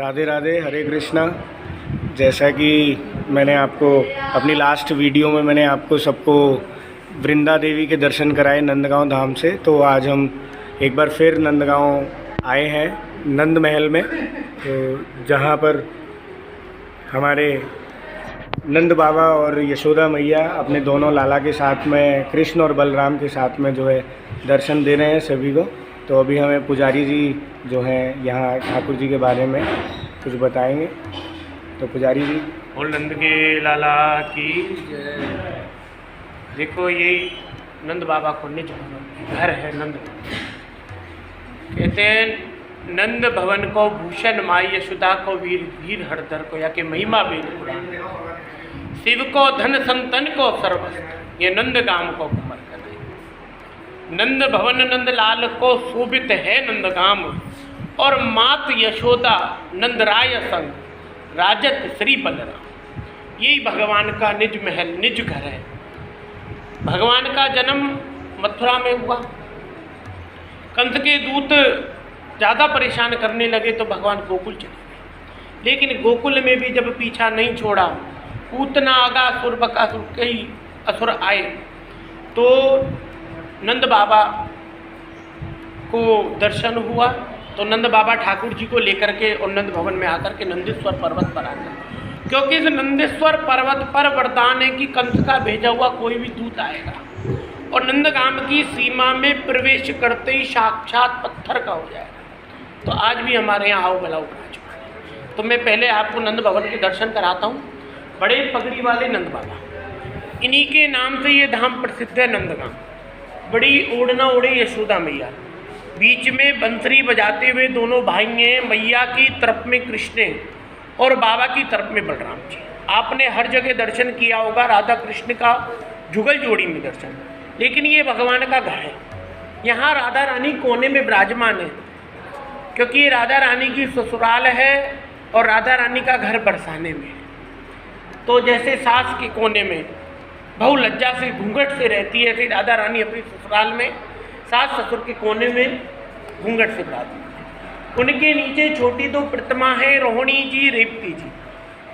राधे राधे, हरे कृष्णा। जैसा कि मैंने आपको अपनी लास्ट वीडियो में मैंने आपको सबको वृंदा देवी के दर्शन कराए नंदगांव धाम से, तो आज हम एक बार फिर नंदगांव आए हैं नंद महल में, तो जहां पर हमारे नंद बाबा और यशोदा मैया अपने दोनों लाला के साथ में, कृष्ण और बलराम के साथ में जो है दर्शन दे रहे हैं सभी को। तो अभी हमें पुजारी जी जो हैं यहाँ ठाकुर जी के बारे में कुछ बताएंगे। तो पुजारी जी। बोल नंद के लाला की जय। देखो ये नंद बाबा को निज घर है नंद। कहते हैं नंद भवन को भूषण माई, यशोदा को वीर वीर हरदर को, या के महिमा वेद पुराण, शिव को धन संतन को सर्वस्त्र, ये नंद गाम को कुमर करे। नंद भवन नंद लाल को शोभित है नंदगाम, और मात यशोदा नंदराय संग राजत श्री बलराम। यही भगवान का निज महल निज घर है। भगवान का जन्म मथुरा में हुआ। कंस के दूत ज़्यादा परेशान करने लगे तो भगवान गोकुल चले गए, लेकिन गोकुल में भी जब पीछा नहीं छोड़ा, पूतना अगासुर बकासुर कई असुर आए, तो नंद बाबा को दर्शन हुआ। तो नंद बाबा ठाकुर जी को लेकर के और नंद भवन में आकर के नंदेश्वर पर्वत पर आकर, क्योंकि इस नंदेश्वर पर्वत पर वरदान है कि कंस का भेजा हुआ कोई भी दूत आएगा और नंदगाम की सीमा में प्रवेश करते ही साक्षात पत्थर का हो जाएगा। तो आज भी हमारे यहाँ आओ भला उपरा चुका है। तो मैं पहले आपको नंद भवन के दर्शन कराता हूँ। बड़े पगड़ी वाले नंद बाबा, इन्हीं के नाम से ये धाम प्रसिद्ध है नंदगाम। बड़ी ओढ़ना ओढ़े यशोदा मैया, बीच में बंसरी बजाते हुए दोनों भाई हैं, मैया की तरफ में कृष्ण और बाबा की तरफ में बलराम जी। आपने हर जगह दर्शन किया होगा राधा कृष्ण का जुगल जोड़ी में दर्शन, लेकिन ये भगवान का घर है। यहाँ राधा रानी कोने में विराजमान है, क्योंकि ये राधा रानी की ससुराल है और राधा रानी का घर बरसाने में है। तो जैसे सास के कोने में बहु लज्जा से घूंघट से रहती है, ऐसे राधा रानी अपनी ससुराल में सास ससुर के कोने में घूंघट से विराजमान। उनके नीचे छोटी दो प्रतिमा है, रोहिणी जी, रेवती जी,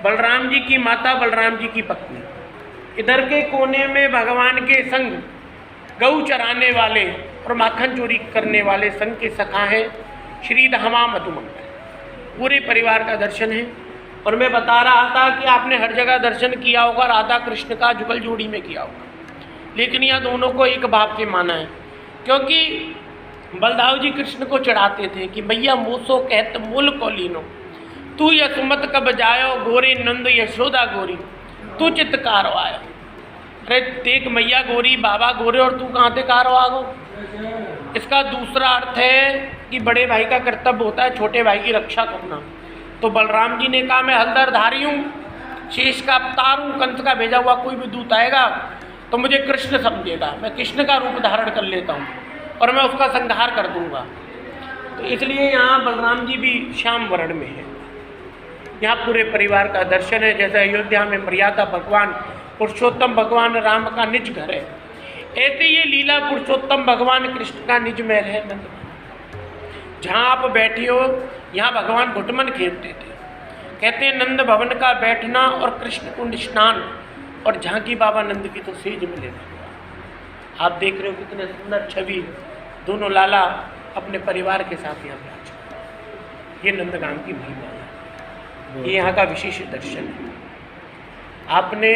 बलराम जी की माता, बलराम जी की पत्नी। इधर के कोने में भगवान के संग गऊ चराने वाले और माखन चोरी करने वाले संग के सखा हैं श्री धामा मधुमंगल। पूरे परिवार का दर्शन है। और मैं बता रहा था कि आपने हर जगह दर्शन किया होगा राधा कृष्ण का जुगल जोड़ी में किया होगा, लेकिन यह दोनों को एक बाप के माना है, क्योंकि बलदाव जी कृष्ण को चढ़ाते थे कि भैया मोसो कहत मूल को लीनो, तू यसुमत कब जायो गोरे नंद यशोदा गोरी, तू चित्तकारो आयो। अरे देख मैया गोरी, बाबा गोरे, और तू कहाँ से कारो आगो। इसका दूसरा अर्थ है कि बड़े भाई का कर्तव्य होता है छोटे भाई की रक्षा करना। तो बलराम जी ने कहा मैं हलधर धारी हूँ शेष का अवतार हूँ, कंस का भेजा हुआ कोई भी दूत आएगा तो मुझे कृष्ण समझेगा, मैं कृष्ण का रूप धारण कर लेता हूँ और मैं उसका संहार कर दूंगा। तो इसलिए यहाँ बलराम जी भी श्याम वर्ण में है। यहाँ पूरे परिवार का दर्शन है। जैसे अयोध्या में मर्यादा भगवान पुरुषोत्तम भगवान राम का निज घर है, ऐसे ये लीला पुरुषोत्तम भगवान कृष्ण का निज महल है नंद। जहाँ आप बैठे हो यहाँ भगवान घुटमन खेलते थे। कहते हैं नंद भवन का बैठना और कृष्ण कुंड स्नान और झांकी बाबा नंद की तो सेज मिलेगा। आप देख रहे हो कितने सुंदर छवि, दोनों लाला अपने परिवार के साथ यहाँ पे। ये नंदगाम की महिमा है, ये यहाँ का विशेष दर्शन है। आपने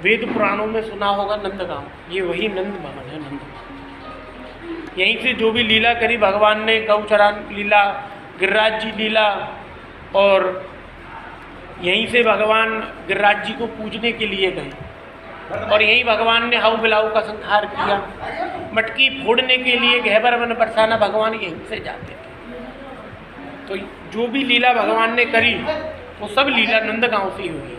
वेद पुराणों में सुना होगा नंदगाम, ये वही नंद भवन है। नंद यहीं से जो भी लीला करी भगवान ने, गौचरान लीला, गिरिराज जी लीला, और यहीं से भगवान गिरिराज जी को पूजने के लिए गए और यहीं भगवान ने हाउ बिलाऊ का संहार किया। मटकी फोड़ने के लिए गहबर वन बरसाना भगवान यहीं से जाते थे। तो जो भी लीला भगवान ने करी वो सब लीला नंदगांव से ही हुई है।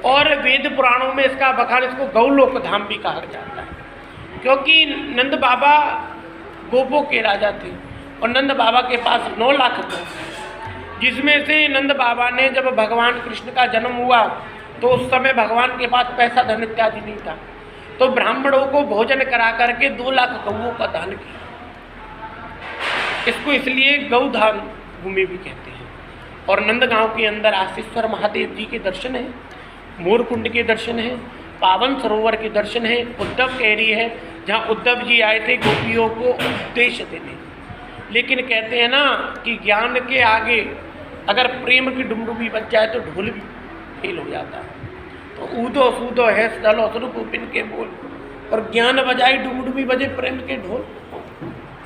और वेद पुराणों में इसका बखान, इसको गौलोक धाम भी कहा जाता है, क्योंकि नंद बाबा गोपों के राजा थे और नंद बाबा के पास 9 लाख थे, जिसमें से नंद बाबा ने जब भगवान कृष्ण का जन्म हुआ तो उस समय भगवान के पास पैसा धन इत्यादि नहीं था, तो ब्राह्मणों को भोजन करा करके 2 लाख गौओं का दान किया। इसको इसलिए गौदान भूमि भी कहते हैं। और नंदगांव के अंदर आशीश्वर महादेव जी के दर्शन है, मोरकुंड के दर्शन है, पावन सरोवर के दर्शन है, उद्धव कैरी है जहाँ उद्धव जी आए थे गोपियों को उपदेश देने। लेकिन कहते हैं ना कि ज्ञान के आगे अगर प्रेम की डुमडुबी बच जाए तो ढोल भी फेल हो जाता है। तो ऊदो सूदो है स्थल स्वरूप पिन के बोल, और ज्ञान बजाई डुमडुबी बजे प्रेम के ढोल।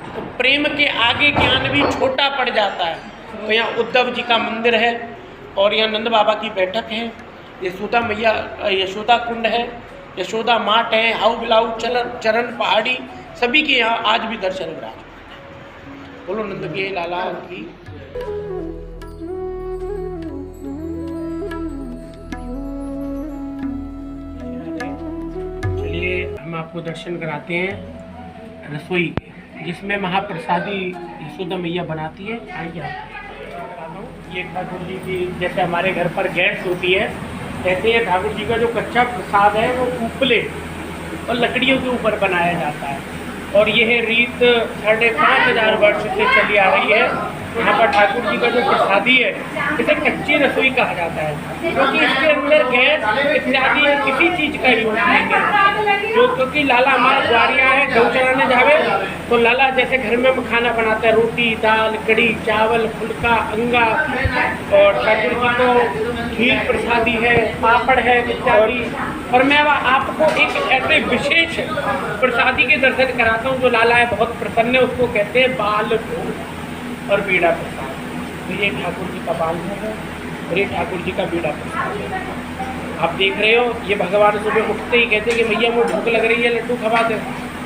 तो प्रेम के आगे ज्ञान भी छोटा पड़ जाता है। तो यहाँ उद्धव जी का मंदिर है और यहाँ नंद बाबा की बैठक है, यशोदा मैया, यशोदा कुंड है, यशोदा माट है, हाउ बिलाऊ चरण पहाड़ी, सभी के यहाँ आज भी दर्शन विराज। बोलो नंद के लाला की। चलिए हम आपको दर्शन कराते हैं रसोई के, जिसमें महाप्रसादी यशोदा मैया बनाती है। आइए आप, ये ठाकुर जी की, जैसे हमारे घर पर गैस होती है ऐसे ये ठाकुर जी का जो कच्चा प्रसाद है वो उपले और लकड़ियों के ऊपर बनाया जाता है। और यह रीत 5,500 वर्ष से चली आ रही है। यहाँ पर ठाकुर जी का जो प्रसादी है इसे कच्ची रसोई कहा जाता है, क्योंकि इसके अंदर गैस इत्यादि किसी चीज़ का यूज नहीं है। जो क्योंकि लाला हमारा द्वारिया है, गौ चराने जावे तो लाला जैसे घर में हम खाना बनाते हैं, रोटी दाल कड़ी चावल फुल्का अंगा, और ठाकुर जी को खीर प्रसादी है, पापड़ है इत्यादि। और मैं आपको एक ऐसे विशेष प्रसादी के दर्शन कराता हूँ जो लाला है बहुत प्रसन्न है, उसको कहते हैं बाल भोग और बीड़ा प्रसाद। तो ये ठाकुर जी का बाल भोग है और ये ठाकुर जी का बीड़ा प्रसाद है। आप देख रहे हो, ये भगवान सुबह उठते ही कहते हैं कि मैया वो भूख लग रही है, लड्डू खवा दे,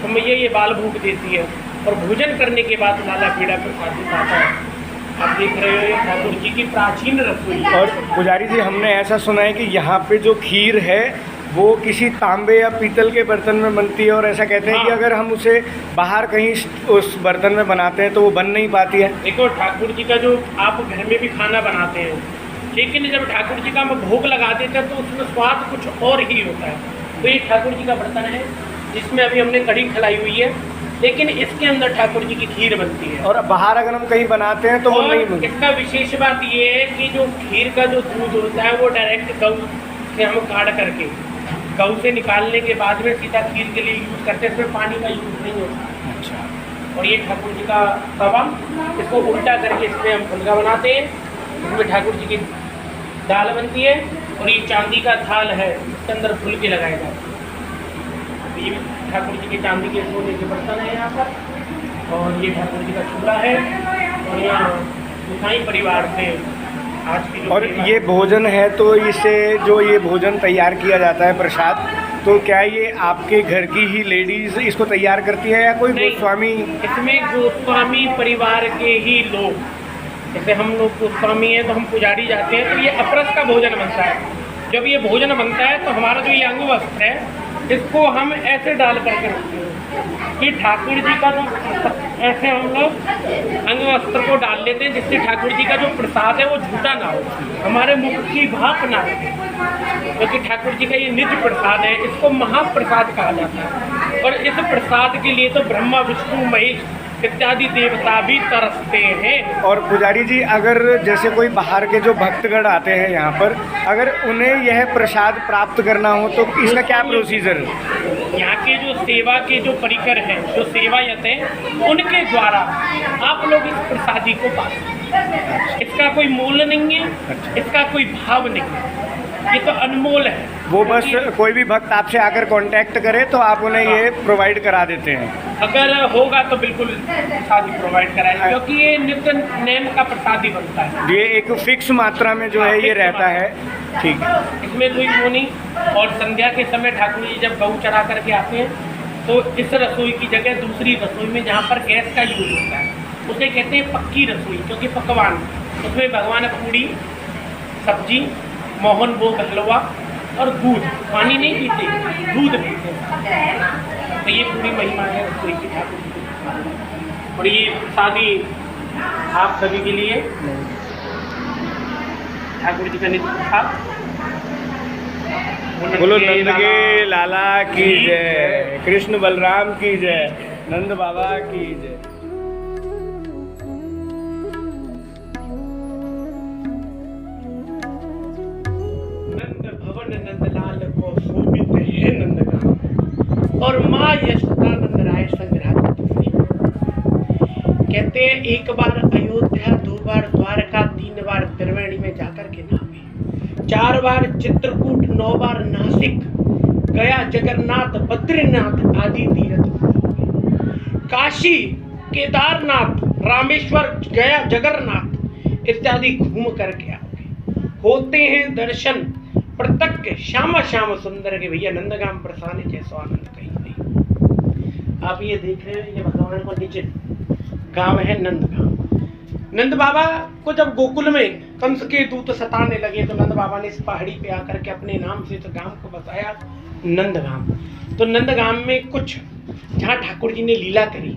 तो मैया ये बाल भोग देती है और भोजन करने के बाद लाला बीड़ा प्रसाद दिखाता है। आप देख रहे हो ये ठाकुर जी की प्राचीन रसोई। और पुजारी जी, हमने ऐसा सुना है कि यहाँ पे जो खीर है वो किसी तांबे या पीतल के बर्तन में बनती है, और ऐसा कहते हैं कि अगर हम उसे बाहर कहीं उस बर्तन में बनाते हैं तो वो बन नहीं पाती है। देखो ठाकुर जी का जो आप घर में भी खाना बनाते हैं, लेकिन जब ठाकुर जी का हम भोग लगा देते हैं तो उसमें स्वाद कुछ और ही होता है। तो ये ठाकुर जी का बर्तन है जिसमें अभी हमने कढ़ी खिलाई हुई है, लेकिन इसके अंदर ठाकुर जी की खीर बनती है। और बाहर अगर हम कहीं बनाते हैं तो वो नहीं बनती। इसका विशेष बात ये है कि जो खीर का जो दूध होता है वो डायरेक्ट गौ से हम काट करके गऊ से निकालने के बाद में सीधा खीर के लिए यूज़ करते हैं, इसमें पानी का यूज़ नहीं होता। अच्छा। और ये ठाकुर जी का तवा, इसको उल्टा करके इसमें हम फुलका बनाते हैं, इसमें ठाकुर जी की दाल बनती है। और ये चांदी का थाल है, इसके अंदर फुलके लगाए जाते हैं। ये ठाकुर जी के चांदी के सोने के बर्तन है यहाँ पर, और ये ठाकुर जी का चूल्हा है। और यहाँ गुसाई परिवार से आज की और ये भोजन है, तो इसे जो ये भोजन तैयार किया जाता है प्रसाद, तो क्या ये आपके घर की ही लेडीज इसको तैयार करती है या कोई गोस्वामी? इसमें गोस्वामी परिवार के ही लोग जैसे हम लोग गोस्वामी हैं तो हम पुजारी जाते हैं, तो ये अपरस का भोजन बनता है। जब ये भोजन बनता है तो हमारा जो ये अंग वस्त्र है इसको हम ऐसे डाल करके रखते हैं कि ठाकुर जी का जो ऐसे हम लोग अंग वस्त्र को डाल लेते हैं, जिससे ठाकुर जी का जो प्रसाद है वो झूठा ना हो, हमारे मुख की भाप ना हो, क्योंकि ठाकुर जी का ये निज प्रसाद है, इसको महाप्रसाद कहा जाता है। और इस प्रसाद के लिए तो ब्रह्मा विष्णु महेश इत्यादि देवता भी तरसते हैं। और पुजारी जी, अगर जैसे कोई बाहर के जो भक्तगण आते हैं यहाँ पर, अगर उन्हें यह प्रसाद प्राप्त करना हो तो इसका क्या प्रोसीजर है? यहाँ के जो सेवा के जो परिकर हैं, जो सेवायत हैं, उनके द्वारा आप लोग इस प्रसादी को पा सकते हैं। इसका कोई मूल्य नहीं है, इसका कोई भाव नहीं है, ये तो अनमोल है। वो बस कोई भी भक्त आपसे आकर कांटेक्ट करे तो आप उन्हें ये प्रोवाइड करा देते हैं? अगर होगा तो बिल्कुल प्रसादी प्रोवाइड कराएंगे, क्योंकि ये नित्य नेम का प्रसादी बनता है। ये एक फिक्स मात्रा में जो है ये रहता है, ठीक है। इसमें कोई वो नहीं। और संध्या के समय ठाकुर जी जब गऊ चरा करके आते हैं तो इस रसोई की जगह दूसरी रसोई में जहाँ पर गैस का यूज होता है उसे कहते हैं पक्की रसोई, क्योंकि पकवान उसमें भगवान पूड़ी, सब्जी, मोहन भोग हलवा और दूध, पानी नहीं पीते, दूध पीते हैं। तो ये पूरी महिमा है रसोई की ठाकुर जी। और ये प्रसादी आप सभी के लिए ठाकुर जी का नित्य प्रसाद। बोलो नंद के लाला की जय, कृष्ण बलराम की जय, नंद बाबा की जय। नंद भवन नंदलाल को शोभित है नंदगांव, और माँ यशोदा नंद राय संग्राम। कहते हैं एक बार अयोध्या, 2 बार द्वारका, 3 बार त्रिवेणी में जाकर के नहावे, 4 बार चित्रकूट, 9 बार नासिक, गया जगन्नाथ, बद्रीनाथ आदि तीर्थ, काशी, केदारनाथ, रामेश्वर, गया जगन्नाथ इत्यादि घूम करके आओगे। होते हैं दर्शन प्रत्यक्ष श्याम श्याम सुंदर के, भैया नंदगाम प्रसाद जैसो आनंद कहीं नहीं। आप ये देख रहे हैं, ये भगवान को नीचे गांव है नंदगांव। नंद बाबा को जब गोकुल में कंस के दूत सताने लगे तो नंद बाबा ने इस पहाड़ी पे आकर के अपने नाम से इस गांव को बताया नंदगाम। तो नंदगाम में कुछ जहाँ ठाकुर जी ने लीला करी,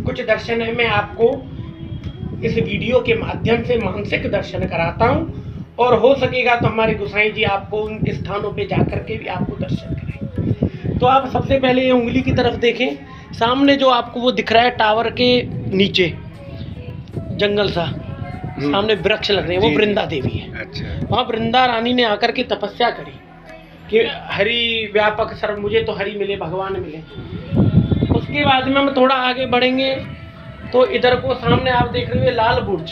कुछ दर्शन है, मैं आपको इस वीडियो के माध्यम से मानसिक दर्शन कराता हूँ, और हो सकेगा तो हमारे गोसाई जी आपको उन स्थानों पे जाकर के भी आपको दर्शन कराएं। तो आप सबसे पहले ये उंगली की तरफ देखें, सामने जो आपको वो दिख रहा है टावर के नीचे जंगल सा, सामने वृक्ष लग रहे हैं, वो वृंदा देवी है। अच्छा। वहाँ वृंदा रानी ने आकर के तपस्या करी कि हरि व्यापक सर्व, मुझे तो हरि मिले, भगवान मिले। उसके बाद में हम थोड़ा आगे बढ़ेंगे तो इधर को सामने आप देख रहे हो लाल बुर्ज,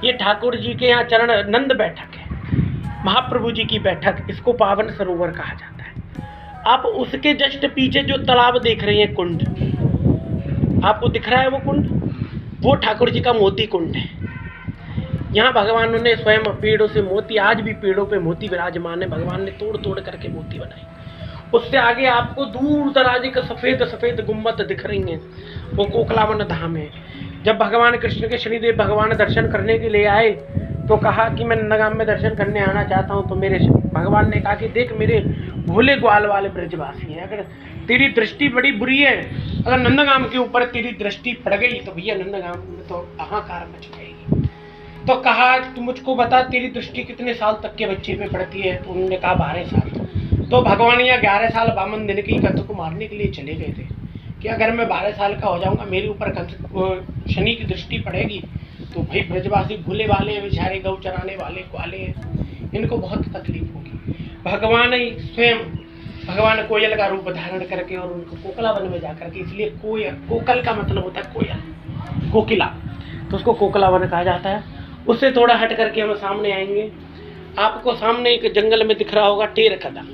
ये ठाकुर जी के यहाँ चरण नंद बैठक है, महाप्रभु जी की बैठक, इसको पावन सरोवर कहा जाता है। आप उसके जस्ट पीछे जो तालाब देख रहे हैं, कुंड आपको दिख रहा है, वो कुंड, वो ठाकुर जी का मोती कुंड है। यहाँ भगवान ने स्वयं पेड़ों से मोती, आज भी पेड़ों पे मोती विराजमान है, भगवान ने तोड़ तोड़ करके मोती बनाए। उससे आगे आपको दूर दराज का सफ़ेद सफ़ेद गुम्बद दिख रही हैं, वो कोकलावन धाम है। जब भगवान कृष्ण के शनिदेव भगवान दर्शन करने के लिए आए तो कहा कि मैं नंदगाम में दर्शन करने आना चाहता हूँ, तो मेरे भगवान ने कहा कि देख मेरे भोले ग्वाल वाले ब्रजवासी हैं, अगर तेरी दृष्टि बड़ी बुरी है, अगर नंदगाम के ऊपर तेरी दृष्टि पड़ गई तो भैया नंदगाम में तो हाहाकार मच जाएगी। तो कहा तू मुझको बता तेरी दृष्टि कितने साल तक के बच्चे पे पड़ती है? तो उन्होंने कहा 12 साल। तो भगवान यहाँ 11 साल 52 दिन की कंस को मारने के लिए चले गए थे कि अगर मैं 12 साल का हो जाऊंगा, मेरे ऊपर शनि की दृष्टि पड़ेगी तो भाई ब्रजवासी भूले वाले हैं, बेचारे गौ चराने वाले ग्वाले हैं, इनको बहुत तकलीफ होगी। भगवान स्वयं भगवान कोयल का रूप धारण करके और उनको कोकला वन में जाकर के, इसलिए कोयल, कोकल का मतलब होता है कोयल, कोकिला, तो उसको कोकला वन कहा जाता है। उससे थोड़ा हट करके हम सामने आएंगे, आपको सामने एक जंगल में दिख रहा होगा टेर कदम।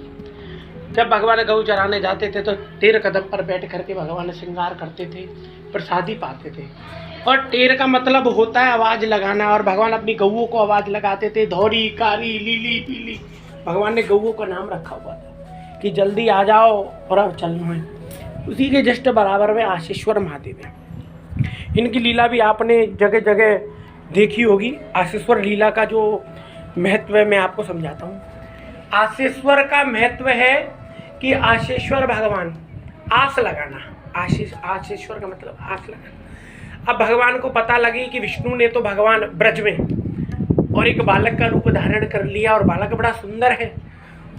जब भगवान गऊ चराने जाते थे तो टेर कदम पर बैठ करके भगवान श्रृंगार करते थे, प्रसादी पाते थे। और टेर का मतलब होता है आवाज़ लगाना, और भगवान अपनी गऊओं को आवाज़ लगाते थे, धौरी कारी लीली पीली। भगवान ने गऊओं का नाम रखा हुआ था कि जल्दी आ जाओ और अब चलना है। उसी के जस्ट बराबर में आशीश्वर महादेव है। इनकी लीला भी आपने जगह जगह देखी होगी। आशेश्वर लीला का जो महत्व है मैं आपको समझाता हूँ। आशेश्वर का महत्व है कि आशेश्वर भगवान, आस लगाना। आशेश्वर का मतलब आस लगाना। अब भगवान को पता लगी कि विष्णु ने तो भगवान ब्रज में और एक बालक का रूप धारण कर लिया और बालक बड़ा सुंदर है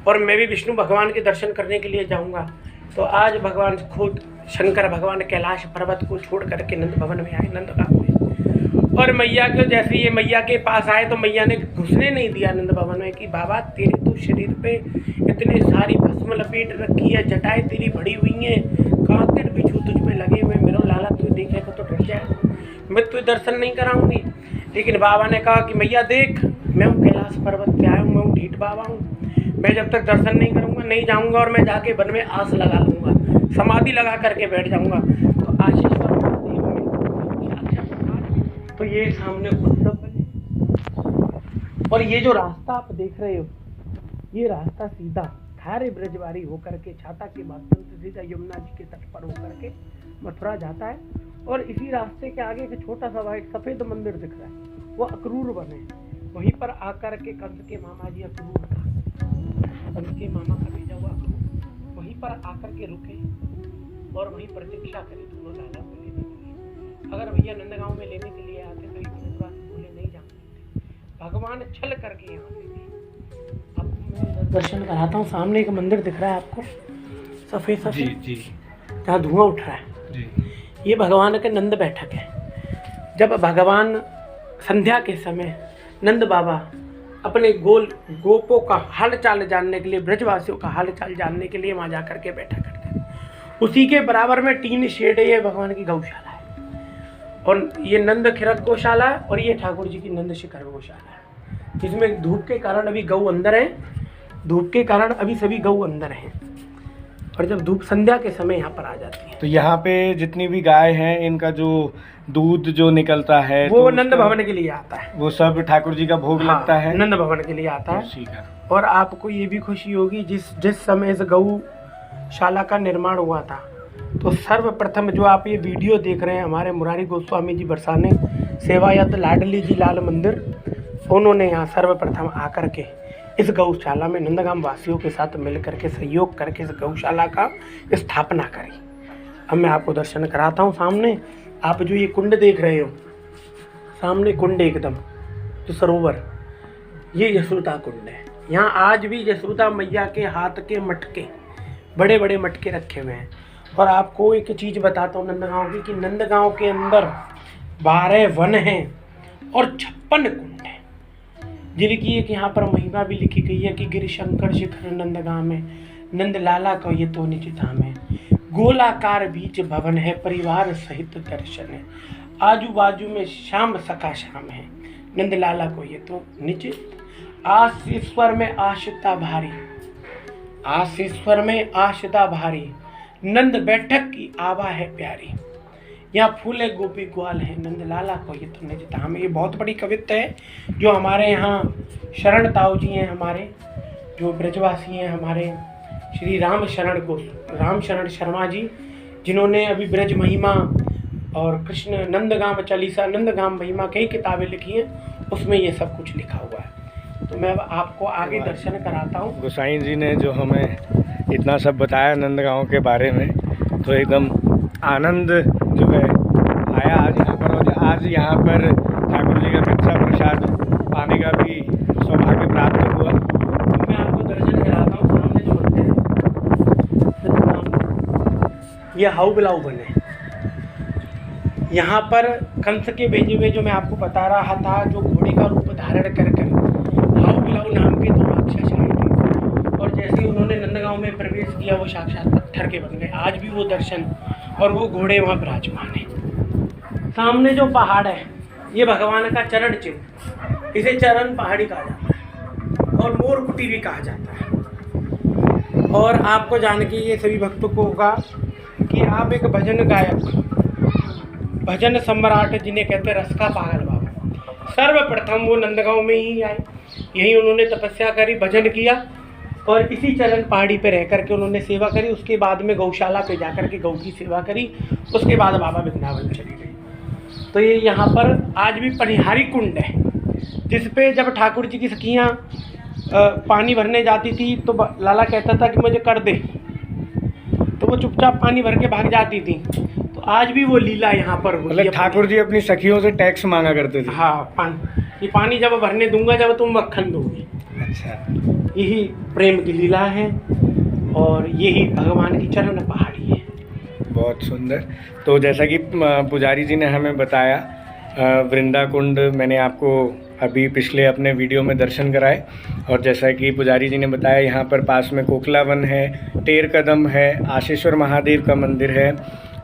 और मैं भी विष्णु भगवान के दर्शन करने के लिए जाऊंगा। तो आज भगवान खुद शंकर भगवान कैलाश पर्वत को छोड़ करके नंद भवन में आए, नंदगांव में। और मैया को जैसे ये मैया के पास आए तो मैया ने घुसने नहीं दिया नंद भवन में कि बाबा तेरे तो शरीर पे इतने सारी भस्म लपेट रखी है, जटाएं तेरी बड़ी हुई हैं, कांकड़ बिच्छू तुझ पे लगे हुए, मेरा लाला तू देखेगा तो डर जाए, मैं तुझे दर्शन नहीं कराऊंगी। लेकिन बाबा ने कहा कि मैया देख, मैं हूँ कैलाश पर्वत पे आया हूँ, मैं हूँ ढीठ बाबा हूँ, मैं जब तक दर्शन नहीं करूँगा नहीं जाऊँगा और मैं जाके वन में आस लगा लूँगा, समाधि लगा करके बैठ जाऊँगा। तो आशेश्वर महादेव में तो ये सामने उद्धव बने और ये जो रास्ता आप देख रहे हो, ये रास्ता सीधा थारे ब्रजवारी होकर के छाता के माध्यम से सीधा यमुना जी के तट पर होकर के मथुरा जाता है। और इसी रास्ते के आगे एक छोटा सा व्हाइट सफेद मंदिर दिख रहा है, वो अक्रूर बने। वहीं पर आकर के कंस के मामा जी अक्रूर था, कंस के मामा का भेजा हुआ अक्रूर वहीं पर आकर के रुके और वहीं प्रतीक्षा करी दोनों लाला को लेने के लिए। अगर भैया नंदगांव में लेने के लिए आते तो एक मथुरा से बोले नहीं जाते, भगवान छल करके यहाँ से थे। अब मैं दर्शन कराता हूँ। सामने एक मंदिर दिख रहा है आपको, सफेद सफेद, जी जी, जहाँ धुआं उठ रहा है जी। ये भगवान के नंद बैठक है। जब भगवान संध्या के समय नंद बाबा अपने गोपों का हाल चाल जानने के लिए, ब्रजवासियों का हाल चाल जानने के लिए वहाँ जा करके बैठा करते हैं। उसी के बराबर में 3 शेड है, ये भगवान की गौशाला है और ये नंद खिरक गौशाला है और ये ठाकुर जी की नंद शिखर गौशाला है, जिसमें धूप के कारण अभी गऊ अंदर है, धूप के कारण अभी सभी गऊ अंदर हैं और जब धूप संध्या के समय यहाँ पर आ जाती है। तो यहाँ पे जितनी भी गाय हैं इनका जो दूध जो निकलता है वो नंद भवन के लिए आता है, वो सब ठाकुर जी का भोग लगता है, नंद भवन के लिए आता है। और आपको ये भी खुशी होगी जिस समय इस गौशाला का निर्माण हुआ था तो सर्वप्रथम जो आप ये वीडियो देख रहे हैं, हमारे मुरारी गोस्वामी जी बरसाने सेवायत लाडली जी लाल मंदिर, उन्होंने यहाँ सर्वप्रथम आकर के इस गौशाला में नंदगांव वासियों के साथ मिल करके सहयोग करके इस गौशाला का स्थापना करी। अब मैं आपको दर्शन कराता हूँ। सामने आप जो ये कुंड देख रहे हो, सामने कुंड एकदम जो सरोवर, ये यशोदा कुंड है। यहाँ आज भी यशोदा मैया के हाथ के मटके, बड़े बड़े मटके रखे हुए हैं। और आपको एक चीज़ बताता हूँ नंदगांव की, कि नंदगांव के अंदर 12 वन हैं और 56 कुंड हैं, जिनकी एक यहाँ पर महिमा भी लिखी गई है कि गिरिशंकर शिखर नंदगांव में नंद लाला को ये तो निज धाम है, गोलाकार बीच भवन है, परिवार सहित दर्शन है, आजू बाजू में श्याम सखा श्याम है, नंद लाला को ये तो निज। आशीश्वर में आशिता भारी, आशीश्वर में आशिता भारी, नंद बैठक की आवा है प्यारी, यहाँ फूले गोपी ग्वाल है, नंद लाला को ये तो निज धाम। ये बहुत बड़ी कविता है जो हमारे यहाँ शरण ताऊ जी हैं, हमारे जो ब्रजवासी हैं, हमारे श्री राम शरण शर्मा जी, जिन्होंने अभी ब्रज महिमा और कृष्ण नंदगांव चालीसा, नंदगांव महिमा कई किताबें लिखी हैं, उसमें ये सब कुछ लिखा हुआ है। तो मैं अब आपको आगे दर्शन कराता हूँ। गोसाई जी ने जो हमें इतना सब बताया नंदगांव के बारे में, तो एकदम आनंद जो है आया आज यहाँ पर। और आज यहाँ पर ठाकुर जी का भिक्षा प्रसाद पाने का भी सौभाग्य प्राप्त हुआ। तो मैं आपको दर्शन कराता हूँ। सामने जो मंदिर है, ये हाउ बिलाऊ बने, यहाँ पर कंस के भेजे हुए जो मैं आपको बता रहा था, जो घोड़े का रूप धारण कर हाउ बिलाऊ नाम के 2 राक्षस आए थे और जैसे ही उन्होंने नंदगांव में प्रवेश किया वो साक्षात पत्थर के बन गए। आज भी वो दर्शन और वो घोड़े वहाँ विराजमान है। सामने जो पहाड़ है ये भगवान का चरण चिन्ह, इसे चरण पहाड़ी कहा जाता है और मोरकुटी भी कहा जाता है। और आपको जान के ये सभी भक्तों को होगा कि आप एक भजन गायक, भजन सम्राट जिन्हें कहते हैं रस का पागल बाबा, सर्वप्रथम वो नंदगांव में ही आए, यहीं उन्होंने तपस्या करी, भजन किया और इसी चरण पहाड़ी पे रह करके उन्होंने सेवा करी। उसके बाद में गौशाला पे जाकर के गौ की सेवा करी, उसके बाद बाबा वृंदावन चले गए। तो ये यहाँ पर आज भी पनिहारी कुंड है, जिस पे जब ठाकुर जी की सखियाँ पानी भरने जाती थी तो लाला कहता था कि मुझे कर दे, तो वो चुपचाप पानी भर के भाग जाती थी। तो आज भी वो लीला यहाँ पर होती है। मतलब ठाकुर जी अपनी सखियों से टैक्स मांगा करते थे। हाँ, ये पानी जब भरने दूंगा जब तुम मक्खन दोगे। अच्छा, यही प्रेम की लीला है और यही भगवान की चरण पहाड़ी है। बहुत सुंदर। तो जैसा कि पुजारी जी ने हमें बताया, वृंदा कुंड मैंने आपको अभी पिछले अपने वीडियो में दर्शन कराए, और जैसा कि पुजारी जी ने बताया यहाँ पर पास में कोकला वन है, टेर कदम है, आशीश्वर महादेव का मंदिर है,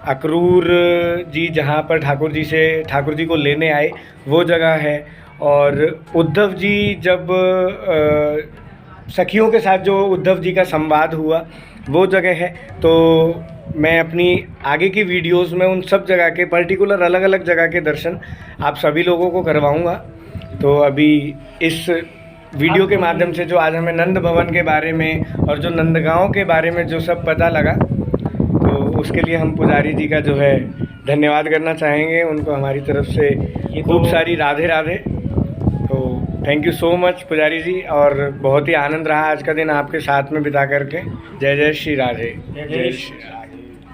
अक्रूर जी जहाँ पर ठाकुर जी को लेने आए वो जगह है, और उद्धव जी जब सखियों के साथ जो उद्धव जी का संवाद हुआ वो जगह है। तो मैं अपनी आगे की वीडियोस में उन सब जगह के पर्टिकुलर अलग अलग जगह के दर्शन आप सभी लोगों को करवाऊंगा। तो अभी इस वीडियो के माध्यम से जो आज हमें नंद भवन के बारे में और जो नंदगांव के बारे में जो सब पता लगा, तो उसके लिए हम पुजारी जी का जो है धन्यवाद करना चाहेंगे। उनको हमारी तरफ से खूब सारी राधे राधे। तो थैंक यू सो मच पुजारी जी, और बहुत ही आनंद रहा आज का दिन आपके साथ में बिता करके। जय जय श्री राधे। जय जय श्री राधे।